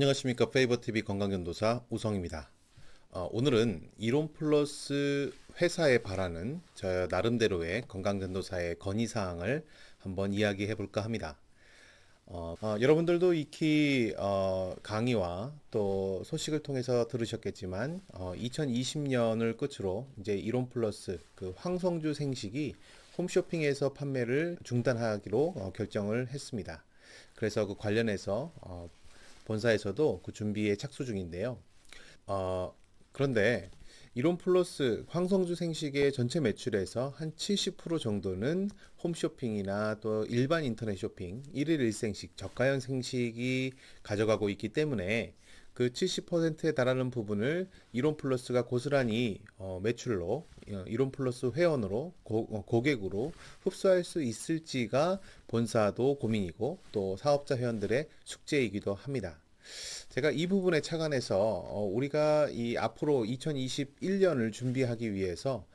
안녕하십니까. 페이버TV 건강견도사 우성입니다. 오늘은 이론 플러스 회사에 바라는 저 나름대로의 건강견도사의 건의사항을 한번 이야기해 볼까 합니다. 여러분들도 익히 강의와 또 소식을 통해서 들으셨겠지만 2020년을 끝으로 이제 이론 플러스 그 황성주 생식이 홈쇼핑에서 판매를 중단하기로 결정을 했습니다. 그래서 그 관련해서 본사에서도 그 준비에 착수 중인데요. 어, 그런데 이론 플러스 황성주 생식의 전체 매출에서 한 70% 정도는 홈쇼핑이나 또 일반 인터넷 쇼핑, 일일 일생식, 저가형 생식이 가져가고 있기 때문에 그 70%에 달하는 부분을 이론 플러스가 고스란히 매출로 이론 플러스 회원으로 고객으로 흡수할 수 있을지가 본사도 고민이고 또 사업자 회원들의 숙제이기도 합니다. 제가 이 부분에 착안해서 우리가 이 앞으로 2021년을 준비하기 위해서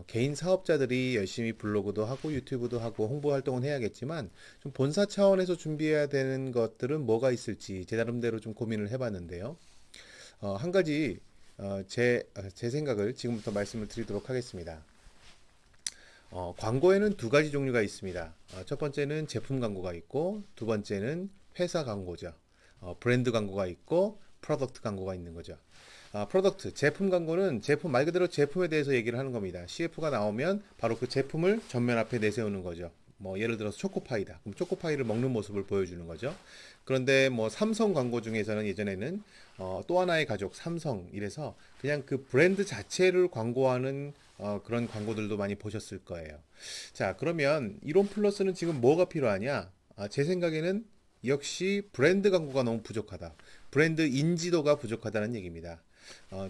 개인 사업자들이 열심히 블로그도 하고 유튜브도 하고 홍보 활동은 해야겠지만 좀 본사 차원에서 준비해야 되는 것들은 뭐가 있을지 제 나름대로 좀 고민을 해봤는데요. 한 가지 제 생각을 지금부터 말씀을 드리도록 하겠습니다. 광고에는 두 가지 종류가 있습니다. 첫 번째는 제품 광고가 있고 두 번째는 회사 광고죠. 브랜드 광고가 있고 프로덕트 광고가 있는 거죠. 프로덕트, 제품 광고는 제품 말 그대로 제품에 대해서 얘기를 하는 겁니다. CF가 나오면 바로 그 제품을 전면 앞에 내세우는 거죠. 뭐 예를 들어서 초코파이다. 그럼 초코파이를 먹는 모습을 보여주는 거죠. 그런데 뭐 삼성 광고 중에서는 예전에는 또 하나의 가족 삼성 이래서 그냥 그 브랜드 자체를 광고하는 그런 광고들도 많이 보셨을 거예요. 자, 그러면 이론 플러스는 지금 뭐가 필요하냐? 제 생각에는 역시 브랜드 광고가 너무 부족하다. 브랜드 인지도가 부족하다는 얘기입니다.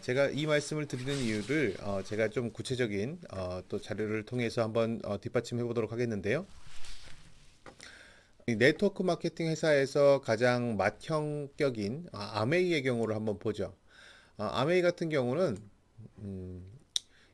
제가 이 말씀을 드리는 이유를 제가 좀 구체적인 또 자료를 통해서 한번 뒷받침해 보도록 하겠는데요. 이 네트워크 마케팅 회사에서 가장 맏형격인 아메이의 경우를 한번 보죠. 아메이 같은 경우는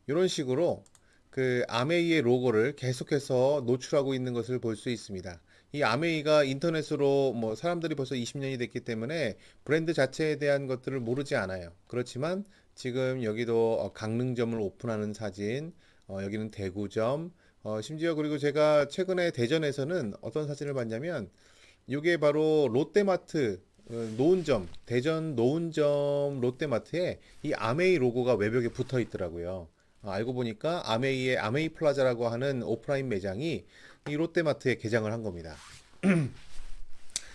이런 식으로 그 아메이의 로고를 계속해서 노출하고 있는 것을 볼 수 있습니다. 이 아메이가 인터넷으로 뭐 사람들이 벌써 20년이 됐기 때문에 브랜드 자체에 대한 것들을 모르지 않아요. 그렇지만 지금 여기도 강릉점을 오픈하는 사진, 여기는 대구점, 심지어 그리고 제가 최근에 대전에서는 어떤 사진을 봤냐면 이게 바로 롯데마트 노은점, 대전 노은점 롯데마트에 이 아메이 로고가 외벽에 붙어 있더라고요. 알고 보니까 아메이의 아메이 플라자라고 하는 오프라인 매장이 이 롯데마트에 개장을 한 겁니다.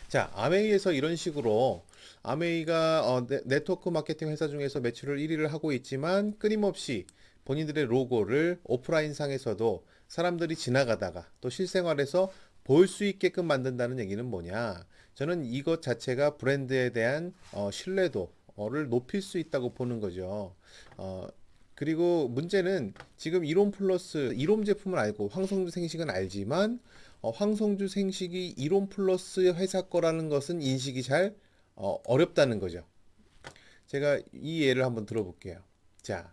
자, 아메이에서 이런 식으로 아메이가 네트워크 마케팅 회사 중에서 매출을 1위를 하고 있지만 끊임없이 본인들의 로고를 오프라인 상에서도 사람들이 지나가다가 또 실생활에서 볼 수 있게끔 만든다는 얘기는 뭐냐? 저는 이것 자체가 브랜드에 대한 신뢰도를 높일 수 있다고 보는 거죠. 그리고 문제는 지금 이론 플러스 이론 제품을 알고 황성주 생식은 알지만 황성주 생식이 이론 플러스 회사 거라는 것은 인식이 잘 어렵다는 거죠. 제가 이 예를 한번 들어볼게요. 자,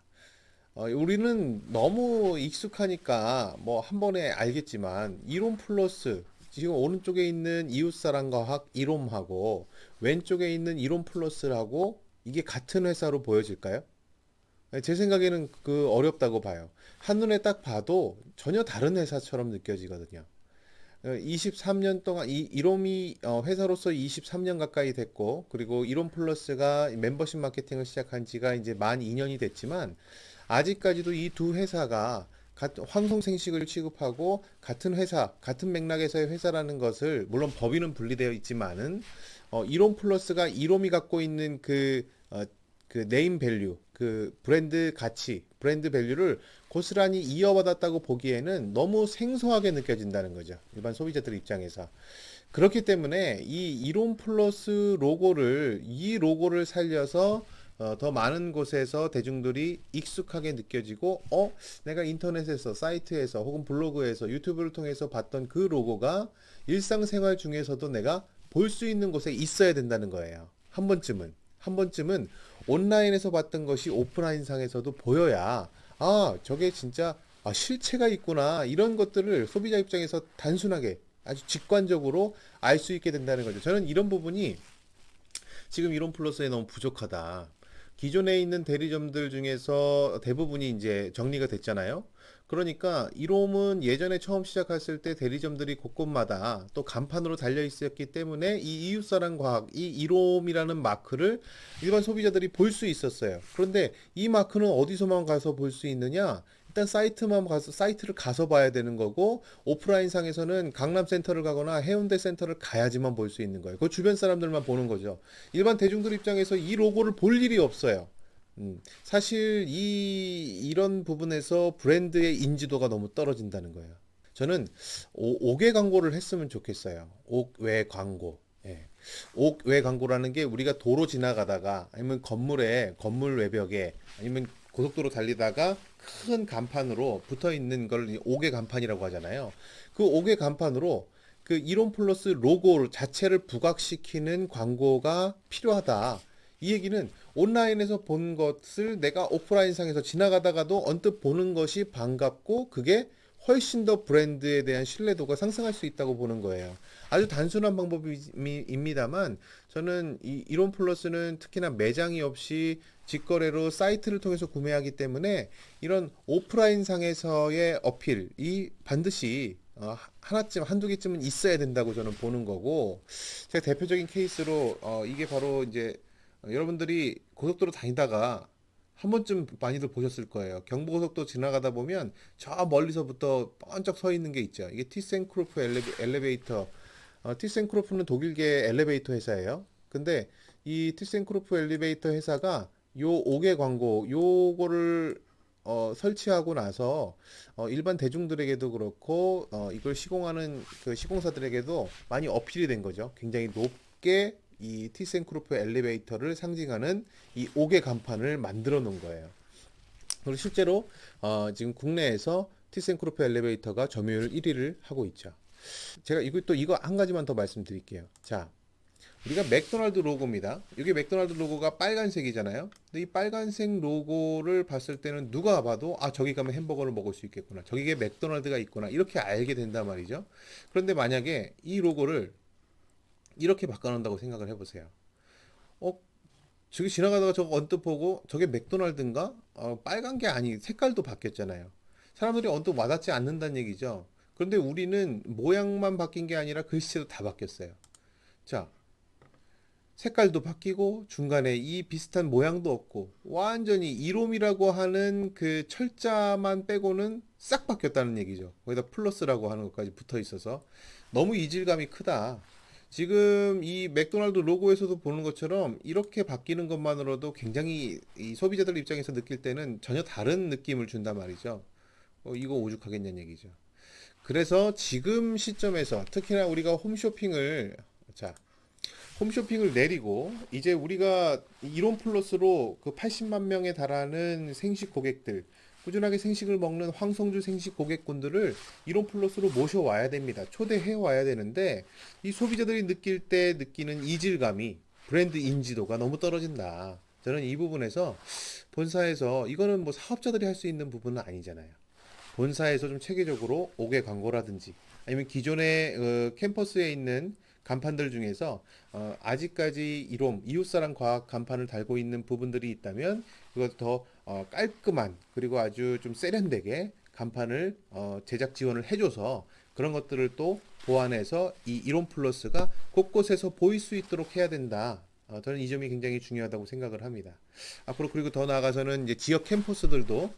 우리는 너무 익숙하니까 뭐 한 번에 알겠지만 이론 플러스 지금 오른쪽에 있는 이웃사랑과학 이롬하고 왼쪽에 있는 이론 플러스라고 이게 같은 회사로 보여질까요? 제 생각에는 그 어렵다고 봐요. 한눈에 딱 봐도 전혀 다른 회사처럼 느껴지거든요. 23년 동안 이롬이 회사로서 23년 가까이 됐고 그리고 이롬 플러스가 멤버십 마케팅을 시작한 지가 이제 만 2년이 됐지만 아직까지도 이 두 회사가 황송생식을 취급하고 같은 회사, 같은 맥락에서의 회사라는 것을 물론 법인은 분리되어 있지만은 이롬 플러스가 이롬이 갖고 있는 그 네임 밸류, 그 브랜드 가치, 브랜드 밸류를 고스란히 이어받았다고 보기에는 너무 생소하게 느껴진다는 거죠. 일반 소비자들 입장에서. 그렇기 때문에 이 이론 플러스 로고를, 이 로고를 살려서 더 많은 곳에서 대중들이 익숙하게 느껴지고, 내가 인터넷에서, 사이트에서, 혹은 블로그에서, 유튜브를 통해서 봤던 그 로고가 일상생활 중에서도 내가 볼 수 있는 곳에 있어야 된다는 거예요. 한 번쯤은 온라인에서 봤던 것이 오프라인 상에서도 보여야 저게 진짜 실체가 있구나 이런 것들을 소비자 입장에서 단순하게 아주 직관적으로 알 수 있게 된다는 거죠. 저는 이런 부분이 지금 이론 플러스에 너무 부족하다. 기존에 있는 대리점들 중에서 대부분이 이제 정리가 됐잖아요. 그러니까 이롬은 예전에 처음 시작했을 때 대리점들이 곳곳마다 또 간판으로 달려 있었기 때문에 이 이웃사랑 과학, 이 이롬이라는 마크를 일반 소비자들이 볼 수 있었어요. 그런데 이 마크는 어디서만 가서 볼 수 있느냐? 일단 사이트만 가서 사이트를 가서 봐야 되는 거고 오프라인 상에서는 강남 센터를 가거나 해운대 센터를 가야지만 볼 수 있는 거예요. 그 주변 사람들만 보는 거죠. 일반 대중들 입장에서 이 로고를 볼 일이 없어요. 사실 이런 부분에서 브랜드의 인지도가 너무 떨어진다는 거예요. 저는 옥외 광고를 했으면 좋겠어요. 옥외 광고. 예. 옥외 광고라는 게 우리가 도로 지나가다가 아니면 건물 외벽에 아니면 고속도로 달리다가 큰 간판으로 붙어 있는 걸 옥외 간판이라고 하잖아요. 그 옥외 간판으로 그 이론 플러스 로고 자체를 부각시키는 광고가 필요하다. 이 얘기는 온라인에서 본 것을 내가 오프라인상에서 지나가다가도 언뜻 보는 것이 반갑고 그게 훨씬 더 브랜드에 대한 신뢰도가 상승할 수 있다고 보는 거예요. 아주 단순한 방법입니다만 저는 이론 플러스는 특히나 매장이 없이 직거래로 사이트를 통해서 구매하기 때문에 이런 오프라인 상에서의 어필이 반드시 하나쯤 한두 개쯤은 있어야 된다고 저는 보는 거고 제가 대표적인 케이스로 이게 바로 이제 여러분들이 고속도로 다니다가 한 번쯤 많이들 보셨을 거예요. 경부고속도로 지나가다 보면 저 멀리서부터 번쩍 서 있는 게 있죠. 이게 티센크루프 엘리베이터. 티센크루프는 독일계 엘리베이터 회사예요. 근데 이 티센크루프 엘리베이터 회사가 요 5개 광고 요거를 설치하고 나서 일반 대중들에게도 그렇고 이걸 시공하는 그 시공사들에게도 많이 어필이 된 거죠. 굉장히 높게 이 티센크루프 엘리베이터를 상징하는 이 5개 간판을 만들어 놓은 거예요. 그리고 실제로 지금 국내에서 티센크루프 엘리베이터가 점유율 1위를 하고 있죠. 제가 이거 한 가지만 더 말씀드릴게요. 자, 우리가 맥도날드 로고입니다. 이게 맥도날드 로고가 빨간색이잖아요. 근데 이 빨간색 로고를 봤을 때는 누가 봐도 저기 가면 햄버거를 먹을 수 있겠구나. 저기에 맥도날드가 있구나. 이렇게 알게 된단 말이죠. 그런데 만약에 이 로고를 이렇게 바꿔놓는다고 생각을 해보세요. 어, 저기 지나가다가 저거 언뜻 보고 저게 맥도날드인가? 빨간 게 아니 색깔도 바뀌었잖아요. 사람들이 언뜻 와닿지 않는다는 얘기죠. 그런데 우리는 모양만 바뀐 게 아니라 글씨도 다 바뀌었어요. 자, 색깔도 바뀌고 중간에 이 비슷한 모양도 없고 완전히 이롬이라고 하는 그 철자만 빼고는 싹 바뀌었다는 얘기죠. 거기다 플러스라고 하는 것까지 붙어 있어서 너무 이질감이 크다. 지금 이 맥도날드 로고에서도 보는 것처럼 이렇게 바뀌는 것만으로도 굉장히 이 소비자들 입장에서 느낄 때는 전혀 다른 느낌을 준단 말이죠. 이거 오죽하겠냐는 얘기죠. 그래서 지금 시점에서 특히나 우리가 자, 홈쇼핑을 내리고 이제 우리가 이론 플러스로 그 80만 명에 달하는 생식 고객들 꾸준하게 생식을 먹는 황성주 생식 고객군들을 이론 플러스로 모셔와야 됩니다. 초대해 와야 되는데 이 소비자들이 느낄 때 느끼는 이질감이 브랜드 인지도가 너무 떨어진다. 저는 이 부분에서 본사에서 이거는 뭐 사업자들이 할 수 있는 부분은 아니잖아요. 본사에서 좀 체계적으로 5개 광고라든지 아니면 기존의 캠퍼스에 있는 간판들 중에서 아직까지 이롬 이웃사랑 과학 간판을 달고 있는 부분들이 있다면 그것 더 깔끔한 그리고 아주 좀 세련되게 간판을 제작 지원을 해줘서 그런 것들을 또 보완해서 이 이론 플러스가 곳곳에서 보일 수 있도록 해야 된다. 저는 이 점이 굉장히 중요하다고 생각을 합니다. 앞으로 그리고 더 나아가서는 이제 지역 캠퍼스들도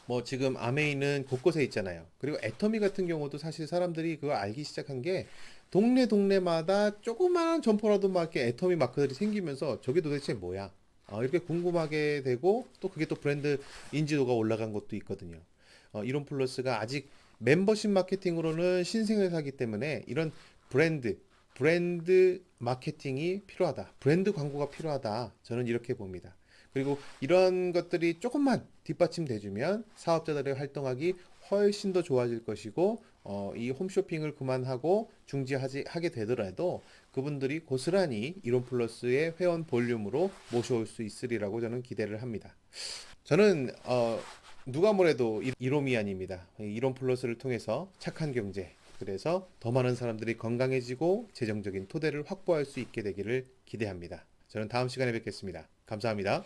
뭐 지금 아메이는 곳곳에 있잖아요. 그리고 애터미 같은 경우도 사실 사람들이 그거 알기 시작한 게 동네마다 조그마한 점포라도 막 이렇게 애터미 마크들이 생기면서 저게 도대체 뭐야? 이렇게 궁금하게 되고 또 그게 또 브랜드 인지도가 올라간 것도 있거든요. 이론 플러스가 아직 멤버십 마케팅으로는 신생회사기 때문에 이런 브랜드 마케팅이 필요하다. 브랜드 광고가 필요하다. 저는 이렇게 봅니다. 그리고 이런 것들이 조금만 뒷받침돼주면 사업자들의 활동하기 훨씬 더 좋아질 것이고 이 홈쇼핑을 그만하고 하게 되더라도 그분들이 고스란히 이론 플러스의 회원 볼륨으로 모셔올 수 있으리라고 저는 기대를 합니다. 저는 누가 뭐래도 이롬이 아닙니다. 이론 플러스를 통해서 착한 경제, 그래서 더 많은 사람들이 건강해지고 재정적인 토대를 확보할 수 있게 되기를 기대합니다. 저는 다음 시간에 뵙겠습니다. 감사합니다.